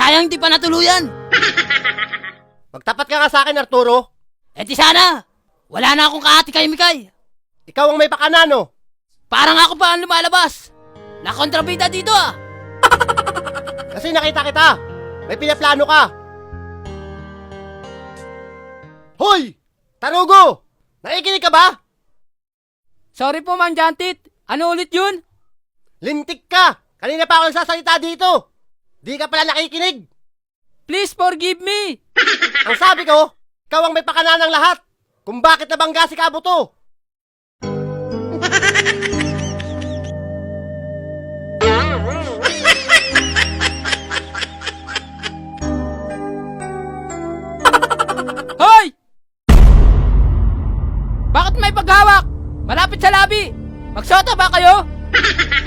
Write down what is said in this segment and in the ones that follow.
sayang di pa natuluyan. Magtapat ka nga sa akin, Arturo. Eh di sana, wala na akong kahati kay Mikay. Ikaw ang may pakana, no? Parang ako pa ang lumalabas. Nakontrabida dito ah. Kasi nakita kita. May pinaplano ka. Hoy! Tarugo! Nakikinig ka ba? Sorry po, Mang Jantit. Ano ulit yun? Lintik ka! Kanina pa ako nagsasalita dito. Di ka pala nakikinig. Please forgive me. Ang sabi ko, ikaw ang may pakana ng lahat. Kung bakit nabangga si Kabuto. Hoy! Bakit may paghawak? Malapit sa labi. Magsota ba kayo?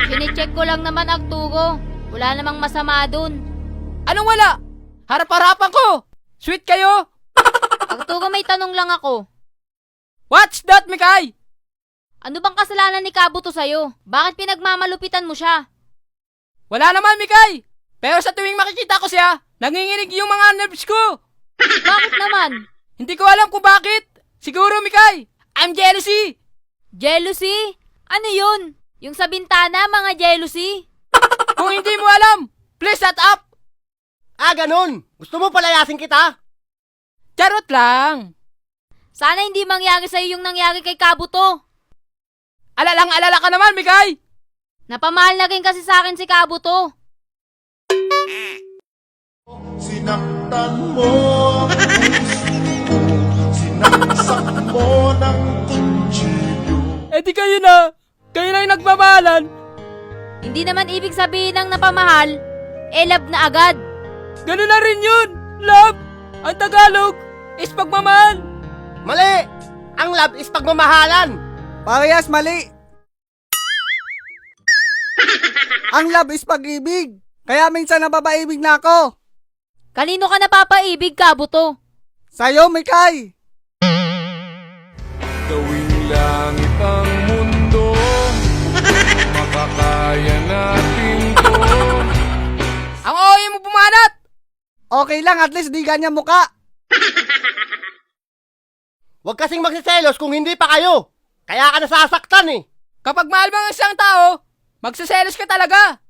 Kinicheck ko lang naman, Arturo. Wala namang masama dun. Anong wala? Harap-harapan ko. Sweet kayo. Arturo, may tanong lang ako. What's that, Mikay? Ano bang kasalanan ni Kabuto sa'yo? Bakit pinagmamalupitan mo siya? Wala naman, Mikay. Pero sa tuwing makikita ko siya, nanginginig yung mga nerves ko. Bakit naman? Hindi ko alam kung bakit. Siguro, Mikay, I'm jealousy. Jealousy? Ano yun? Yung sa bintana, mga jealousy? Kung hindi mo alam, please shut up. Ah, ganun. Gusto mo palayasin kita? Charot lang. Sana hindi mangyari sa'yo yung nangyari kay Kabuto. Alalang-alala ka naman, Mikay. Napamahal na rin kasi sa akin si Kabuto. Sinaktan mo ang puso ko, sinaksak mo ng kutsilyo. Eh di kayo na. Kayo na yung nagmamahalan. Hindi naman ibig sabihin ng napamahal, love na agad. Ganun na rin yun. Love. Ang Tagalog is pagmamahal. Mali! Ang love is pagmamahalan. Parehas mali. Ang love is pag-ibig. Kaya minsan napapaibig na ako. Kanino ka napapaibig, Kabuto? Sa'yo, Mikay. Gawing langit ang mundo, makakaya natin to. Ang OA mo bumanat. Okay lang, at least di ganyan muka. Huwag kasing magsiselos kung hindi pa kayo. Kaya ka nasasaktan eh. Kapag mahal mo ang isang tao, magsiselos ka talaga.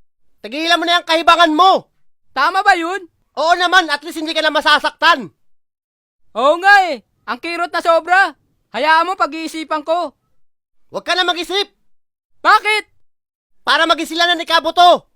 Tigilan mo na yung kahibangan mo. Tama ba yun? Oo naman, at least hindi ka na masasaktan. Oo nga eh. Ang kirot na sobra. Hayaan mo pag-iisipan ko. Huwag ka na mag-isip. Bakit? Para mag-isila na ni Kabuto.